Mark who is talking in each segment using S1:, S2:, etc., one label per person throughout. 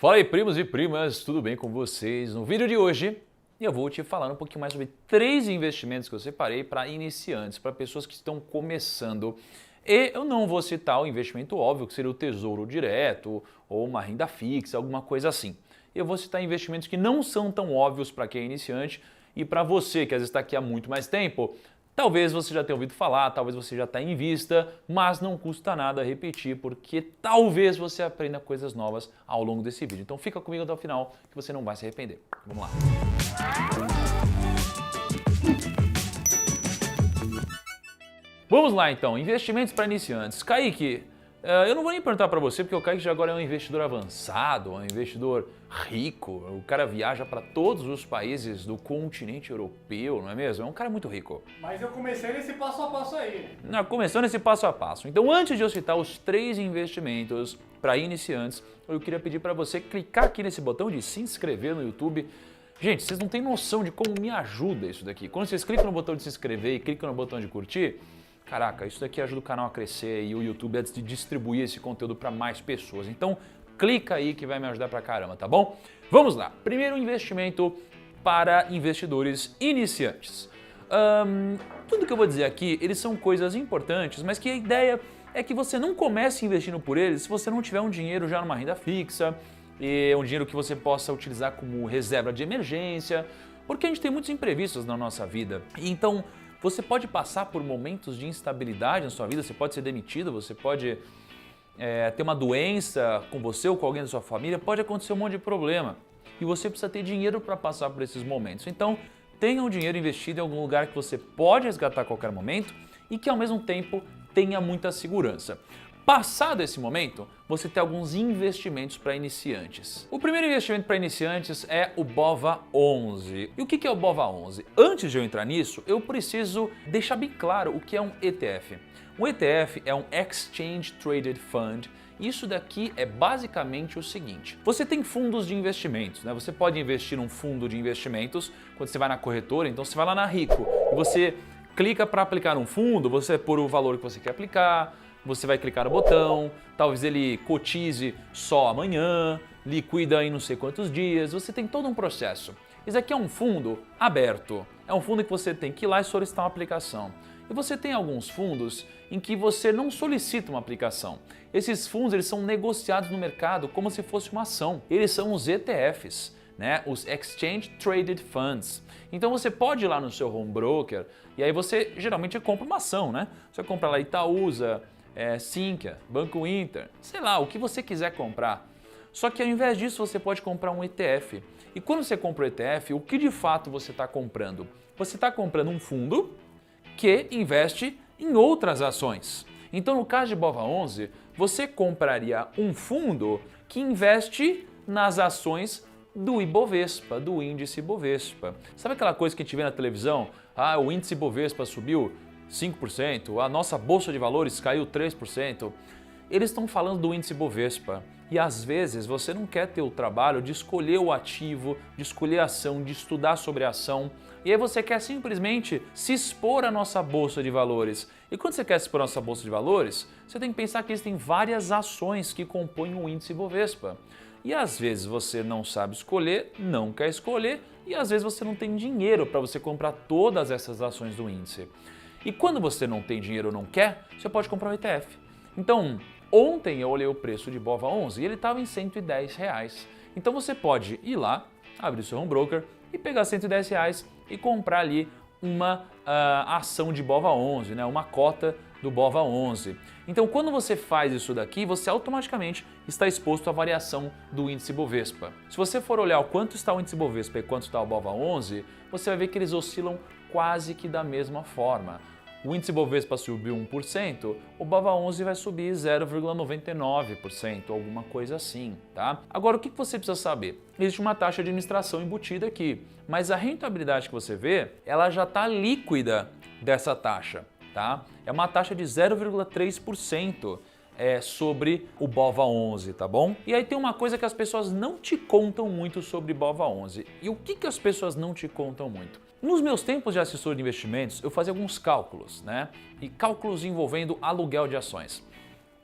S1: Fala aí, primos e primas, tudo bem com vocês? No vídeo de hoje eu vou te falar um pouquinho mais sobre 3 investimentos que eu separei para iniciantes, para pessoas que estão começando. E eu não vou citar o investimento óbvio, que seria o tesouro direto ou uma renda fixa, alguma coisa assim. Eu vou citar investimentos que não são tão óbvios para quem é iniciante e para você que às vezes está aqui há muito mais tempo. Talvez você já tenha ouvido falar, talvez você já está em vista, mas não custa nada repetir, porque talvez você aprenda coisas novas ao longo desse vídeo. Então fica comigo até o final que você não vai se arrepender. Vamos lá. Vamos lá então, investimentos para iniciantes. Kaique, eu não vou nem perguntar para você, porque o Kaique já agora é um investidor avançado, um investidor rico. O cara viaja para todos os países do continente europeu, não é mesmo? É um cara muito rico.
S2: Mas eu comecei nesse passo a passo aí.
S1: Não, começando esse passo a passo. Então, antes de eu citar os 3 investimentos para iniciantes, eu queria pedir para você clicar aqui nesse botão de se inscrever no YouTube. Gente, vocês não têm noção de como me ajuda isso daqui. Quando vocês clicam no botão de se inscrever e clicam no botão de curtir, caraca, isso daqui ajuda o canal a crescer e o YouTube a distribuir esse conteúdo para mais pessoas. Então, clica aí que vai me ajudar pra caramba, tá bom? Vamos lá. Primeiro investimento para investidores iniciantes. Tudo que eu vou dizer aqui, eles são coisas importantes, mas que a ideia é que você não comece investindo por eles se você não tiver um dinheiro já numa renda fixa, e um dinheiro que você possa utilizar como reserva de emergência, porque a gente tem muitos imprevistos na nossa vida. Então, você pode passar por momentos de instabilidade na sua vida, você pode ser demitido, você pode ter uma doença com você ou com alguém da sua família, pode acontecer um monte de problema. E você precisa ter dinheiro para passar por esses momentos. Então, tenha um dinheiro investido em algum lugar que você pode resgatar a qualquer momento e que ao mesmo tempo tenha muita segurança. Passado esse momento, você tem alguns investimentos para iniciantes. O primeiro investimento para iniciantes é o BOVA11. E o que é o BOVA11? Antes de eu entrar nisso, eu preciso deixar bem claro o que é um ETF. Um ETF é um Exchange Traded Fund. Isso daqui é basicamente o seguinte: você tem fundos de investimentos, né? Você pode investir num fundo de investimentos quando você vai na corretora, então você vai lá na Rico e você clica para aplicar um fundo, você pôr o valor que você quer aplicar, você vai clicar no botão, talvez ele cotize só amanhã, liquida em não sei quantos dias, você tem todo um processo. Isso aqui é um fundo aberto, é um fundo que você tem que ir lá e solicitar uma aplicação. E você tem alguns fundos em que você não solicita uma aplicação. Esses fundos eles são negociados no mercado como se fosse uma ação. Eles são os ETFs, né? Os Exchange Traded Funds. Então você pode ir lá no seu home broker e aí você geralmente compra uma ação, né? Você compra lá Itaúsa, Sinqia, Banco Inter, sei lá, o que você quiser comprar. Só que ao invés disso você pode comprar um ETF. E quando você compra o ETF, o que de fato você está comprando? Você está comprando um fundo que investe em outras ações. Então no caso de BOVA11, você compraria um fundo que investe nas ações do Ibovespa, do índice Ibovespa. Sabe aquela coisa que a gente vê na televisão? Ah, o índice Ibovespa subiu 5%, a nossa bolsa de valores caiu 3%. Eles estão falando do índice Bovespa e às vezes você não quer ter o trabalho de escolher o ativo, de escolher a ação, de estudar sobre a ação e aí você quer simplesmente se expor à nossa bolsa de valores. E quando você quer se expor à nossa bolsa de valores, você tem que pensar que existem várias ações que compõem o índice Bovespa. E às vezes você não sabe escolher, não quer escolher e às vezes você não tem dinheiro para você comprar todas essas ações do índice. E quando você não tem dinheiro ou não quer, você pode comprar um ETF. Então, ontem eu olhei o preço de BOVA11 e ele estava em R$110. Então você pode ir lá, abrir seu home broker e pegar R$110 e comprar ali uma ação de BOVA11, né? Uma cota do BOVA11. Então quando você faz isso daqui, você automaticamente está exposto à variação do índice Bovespa. Se você for olhar o quanto está o índice Bovespa e quanto está o BOVA11, você vai ver que eles oscilam quase que da mesma forma. O índice Bovespa subiu 1%, o BOVA11 vai subir 0,99%, alguma coisa assim, tá? Agora, o que você precisa saber? Existe uma taxa de administração embutida aqui, mas a rentabilidade que você vê, ela já está líquida dessa taxa, tá? É uma taxa de 0,3%. Sobre o BOVA11, tá bom? E aí tem uma coisa que as pessoas não te contam muito sobre BOVA11. E o que as pessoas não te contam muito? Nos meus tempos de assessor de investimentos, eu fazia alguns cálculos, né? E cálculos envolvendo aluguel de ações.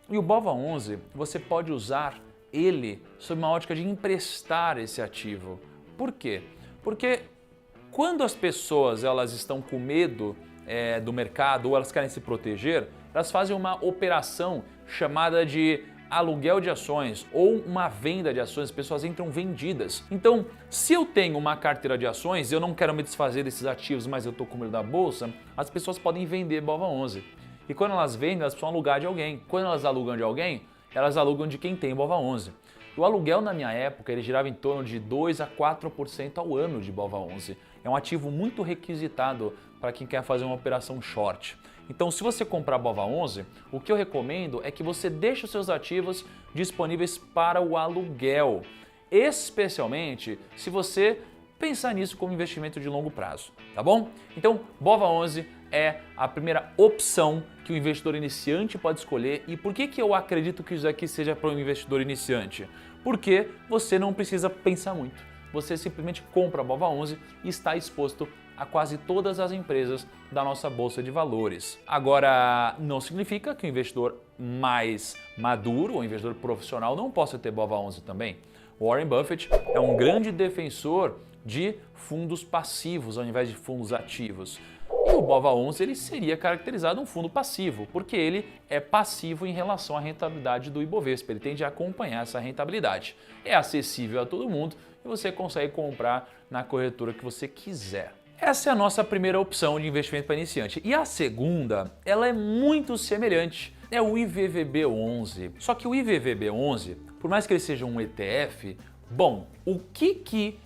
S1: E o BOVA11 você pode usar ele sob uma ótica de emprestar esse ativo. Por quê? Porque quando as pessoas elas estão com medo do mercado ou elas querem se proteger, elas fazem uma operação chamada de aluguel de ações ou uma venda de ações, as pessoas entram vendidas. Então, se eu tenho uma carteira de ações, eu não quero me desfazer desses ativos, mas eu estou com medo da bolsa, as pessoas podem vender BOVA11. E quando elas vendem, elas precisam alugar de alguém. Quando elas alugam de alguém, elas alugam de quem tem BOVA11. O aluguel na minha época ele girava em torno de 2 a 4% ao ano de BOVA11. É um ativo muito requisitado para quem quer fazer uma operação short. Então, se você comprar BOVA11, o que eu recomendo é que você deixe os seus ativos disponíveis para o aluguel, especialmente se você pensar nisso como investimento de longo prazo, tá bom? Então, BOVA11 é a primeira opção que o investidor iniciante pode escolher. E por que eu acredito que isso aqui seja para um investidor iniciante? Porque você não precisa pensar muito. Você simplesmente compra a BOVA11 e está exposto a quase todas as empresas da nossa Bolsa de Valores. Agora, não significa que o investidor mais maduro ou investidor profissional não possa ter BOVA11 também. Warren Buffett é um grande defensor de fundos passivos ao invés de fundos ativos. E o BOVA11 ele seria caracterizado um fundo passivo, porque ele é passivo em relação à rentabilidade do Ibovespa, ele tende a acompanhar essa rentabilidade. É acessível a todo mundo e você consegue comprar na corretora que você quiser. Essa é a nossa primeira opção de investimento para iniciante. E a segunda, ela é muito semelhante, é o IVVB11. Só que o IVVB11, por mais que ele seja um ETF, bom, o que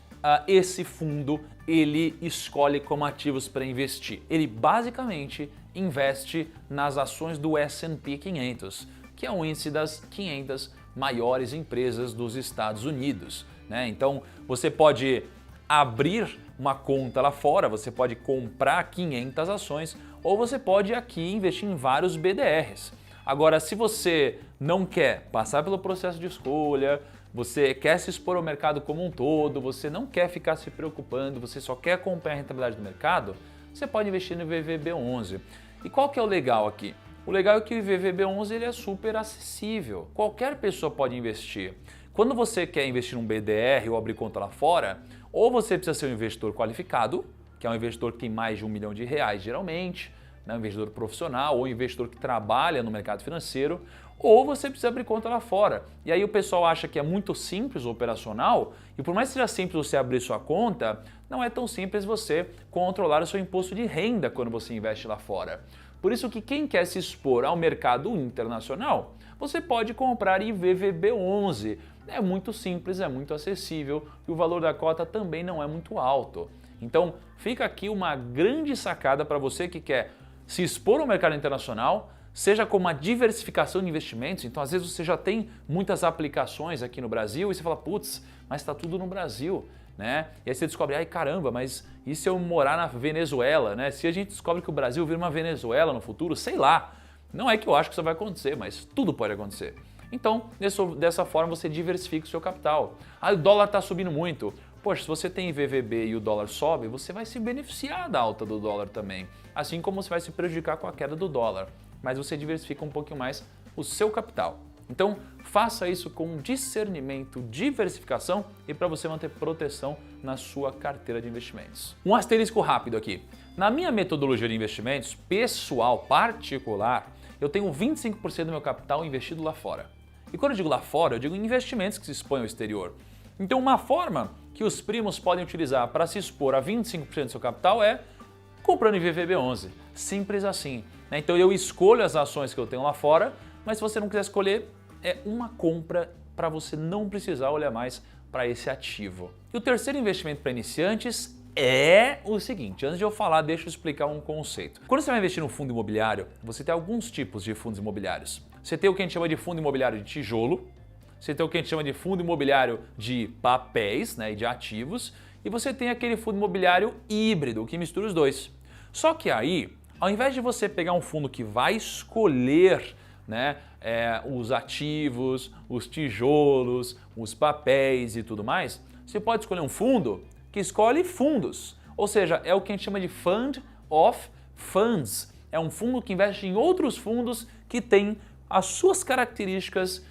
S1: esse fundo ele escolhe como ativos para investir? Ele basicamente investe nas ações do S&P 500, que é o índice das 500 maiores empresas dos Estados Unidos, né? Então você pode abrir uma conta lá fora, você pode comprar 500 ações ou você pode aqui investir em vários BDRs. Agora, se você não quer passar pelo processo de escolha, você quer se expor ao mercado como um todo, você não quer ficar se preocupando, você só quer acompanhar a rentabilidade do mercado, você pode investir no IVVB11. E qual que é o legal aqui? O legal é que o IVVB11 ele é super acessível, qualquer pessoa pode investir. Quando você quer investir num BDR ou abrir conta lá fora, ou você precisa ser um investidor qualificado, que é um investidor que tem mais de R$1 milhão geralmente, né, um investidor profissional ou um investidor que trabalha no mercado financeiro, ou você precisa abrir conta lá fora. E aí o pessoal acha que é muito simples o operacional, e por mais que seja simples você abrir sua conta, não é tão simples você controlar o seu imposto de renda quando você investe lá fora. Por isso que quem quer se expor ao mercado internacional, você pode comprar IVVB11. É muito simples, é muito acessível e o valor da cota também não é muito alto. Então fica aqui uma grande sacada para você que quer se expor ao mercado internacional, seja com uma diversificação de investimentos. Então às vezes você já tem muitas aplicações aqui no Brasil e você fala, putz, mas está tudo no Brasil, né? E aí você descobre, ai caramba, mas e se eu morar na Venezuela, né? Se a gente descobre que o Brasil vira uma Venezuela no futuro, sei lá. Não é que eu acho que isso vai acontecer, mas tudo pode acontecer. Então, dessa forma você diversifica o seu capital. Ah, o dólar está subindo muito. Poxa, se você tem IVVB e o dólar sobe, você vai se beneficiar da alta do dólar também. Assim como você vai se prejudicar com a queda do dólar. Mas você diversifica um pouquinho mais o seu capital. Então, faça isso com discernimento, diversificação e para você manter proteção na sua carteira de investimentos. Um asterisco rápido aqui. Na minha metodologia de investimentos, pessoal, particular, eu tenho 25% do meu capital investido lá fora. E quando eu digo lá fora, eu digo em investimentos que se expõem ao exterior. Então, uma forma que os primos podem utilizar para se expor a 25% do seu capital é comprando em IVVB11. Simples assim, né? Então, eu escolho as ações que eu tenho lá fora, mas se você não quiser escolher, é uma compra para você não precisar olhar mais para esse ativo. E o terceiro investimento para iniciantes é o seguinte, antes de eu falar, deixa eu explicar um conceito. Quando você vai investir no fundo imobiliário, você tem alguns tipos de fundos imobiliários. Você tem o que a gente chama de fundo imobiliário de tijolo, você tem o que a gente chama de fundo imobiliário de papéis, né, e de ativos, e você tem aquele fundo imobiliário híbrido, que mistura os dois. Só que aí, ao invés de você pegar um fundo que vai escolher, né, os ativos, os tijolos, os papéis e tudo mais, você pode escolher um fundo que escolhe fundos, ou seja, é o que a gente chama de Fund of Funds. É um fundo que investe em outros fundos que têm as suas características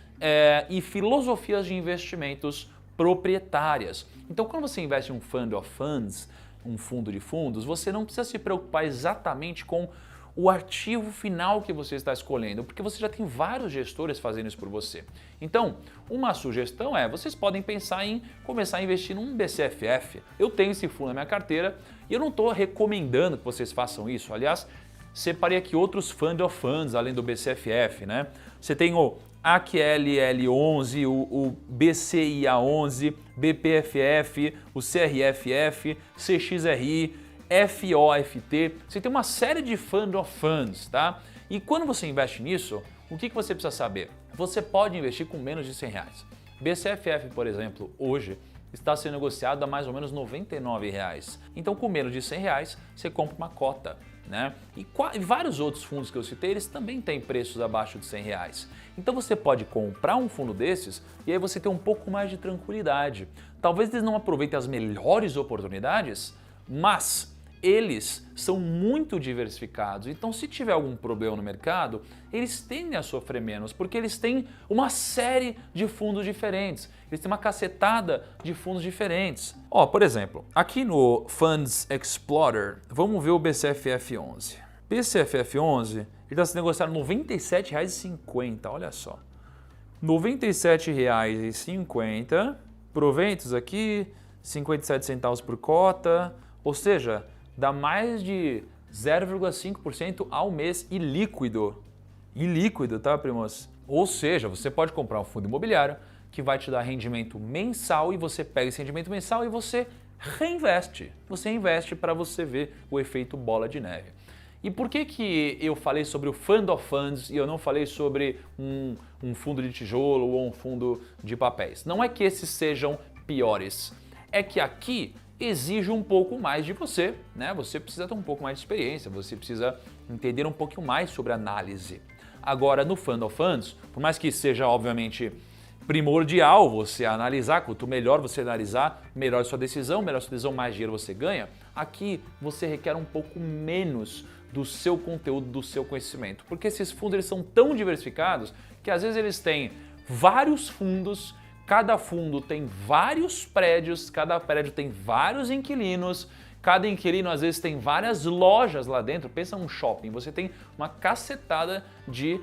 S1: e filosofias de investimentos proprietárias. Então, quando você investe em um fund of funds, um fundo de fundos, você não precisa se preocupar exatamente com o ativo final que você está escolhendo, porque você já tem vários gestores fazendo isso por você. Então, uma sugestão é, vocês podem pensar em começar a investir num BCFF. Eu tenho esse fundo na minha carteira e eu não estou recomendando que vocês façam isso. Aliás, separei aqui outros fund of funds além do BCFF, né? Você tem o AQLL11, o BCIA11, BPFF, o CRFF, CXRI, FOFT, você tem uma série de fund of funds, tá? E quando você investe nisso, o que você precisa saber? Você pode investir com menos de R$100. BCFF, por exemplo, hoje está sendo negociado a mais ou menos R$99. Então, com menos de R$100, você compra uma cota, né? E vários outros fundos que eu citei, eles também têm preços abaixo de R$100. Então, você pode comprar um fundo desses e aí você tem um pouco mais de tranquilidade. Talvez eles não aproveitem as melhores oportunidades, mas eles são muito diversificados, então se tiver algum problema no mercado, eles tendem a sofrer menos, porque eles têm uma série de fundos diferentes, eles têm uma cacetada de fundos diferentes. Ó, por exemplo, aqui no Funds Explorer, vamos ver o BCFF11. BCFF11, ele está se negociando R$ 97,50, olha só. R$ 97,50, proventos aqui, 57 centavos por cota, ou seja, dá mais de 0,5% ao mês e líquido. E líquido, tá, primos? Ou seja, você pode comprar um fundo imobiliário que vai te dar rendimento mensal e você pega esse rendimento mensal e você reinveste. Você investe para você ver o efeito bola de neve. E por que eu falei sobre o Fund of Funds e eu não falei sobre um fundo de tijolo ou um fundo de papéis? Não é que esses sejam piores, é que aqui exige um pouco mais de você, né? Você precisa ter um pouco mais de experiência, você precisa entender um pouquinho mais sobre análise. Agora, no Fund of Funds, por mais que seja, obviamente, primordial você analisar, quanto melhor você analisar, melhor sua decisão, mais dinheiro você ganha, aqui você requer um pouco menos do seu conteúdo, do seu conhecimento, porque esses fundos eles são tão diversificados que às vezes eles têm vários fundos. Cada fundo tem vários prédios, cada prédio tem vários inquilinos, cada inquilino às vezes tem várias lojas lá dentro. Pensa num shopping, você tem uma cacetada de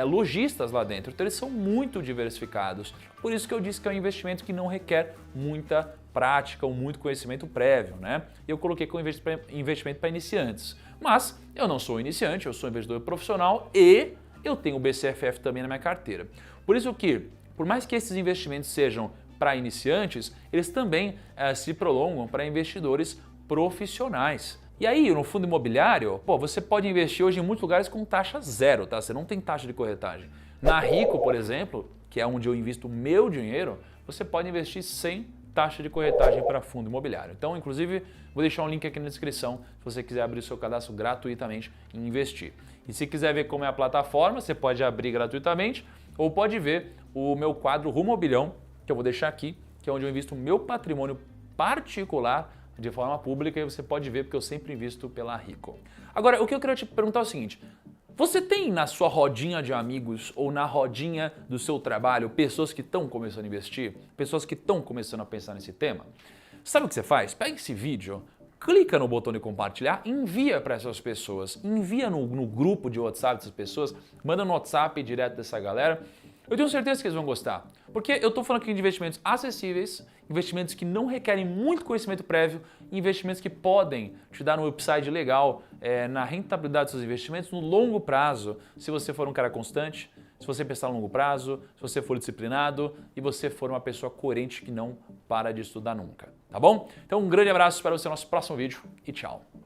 S1: lojistas lá dentro, então eles são muito diversificados. Por isso que eu disse que é um investimento que não requer muita prática ou muito conhecimento prévio, né? Eu coloquei como investimento para iniciantes, mas eu não sou iniciante, eu sou investidor profissional e eu tenho o BCFF também na minha carteira. Por isso que, por mais que esses investimentos sejam para iniciantes, eles também se prolongam para investidores profissionais. E aí, no fundo imobiliário, você pode investir hoje em muitos lugares com taxa zero, tá? Você não tem taxa de corretagem. Na Rico, por exemplo, que é onde eu invisto o meu dinheiro, você pode investir sem taxa de corretagem para fundo imobiliário. Então, inclusive, vou deixar um link aqui na descrição se você quiser abrir o seu cadastro gratuitamente e investir. E se quiser ver como é a plataforma, você pode abrir gratuitamente ou pode ver o meu quadro Rumo ao Bilhão, que eu vou deixar aqui, que é onde eu invisto o meu patrimônio particular de forma pública e você pode ver porque eu sempre invisto pela Rico. Agora, o que eu queria te perguntar é o seguinte, você tem na sua rodinha de amigos ou na rodinha do seu trabalho pessoas que estão começando a investir, pessoas que estão começando a pensar nesse tema? Sabe o que você faz? Pega esse vídeo, clica no botão de compartilhar, envia para essas pessoas, envia no grupo de WhatsApp dessas pessoas, manda no WhatsApp direto dessa galera. Eu tenho certeza que eles vão gostar, porque eu estou falando aqui de investimentos acessíveis, investimentos que não requerem muito conhecimento prévio, investimentos que podem te dar um upside legal na rentabilidade dos seus investimentos no longo prazo, se você for um cara constante, se você pensar no longo prazo, se você for disciplinado e você for uma pessoa coerente que não para de estudar nunca, tá bom? Então um grande abraço, espero você no nosso próximo vídeo e tchau!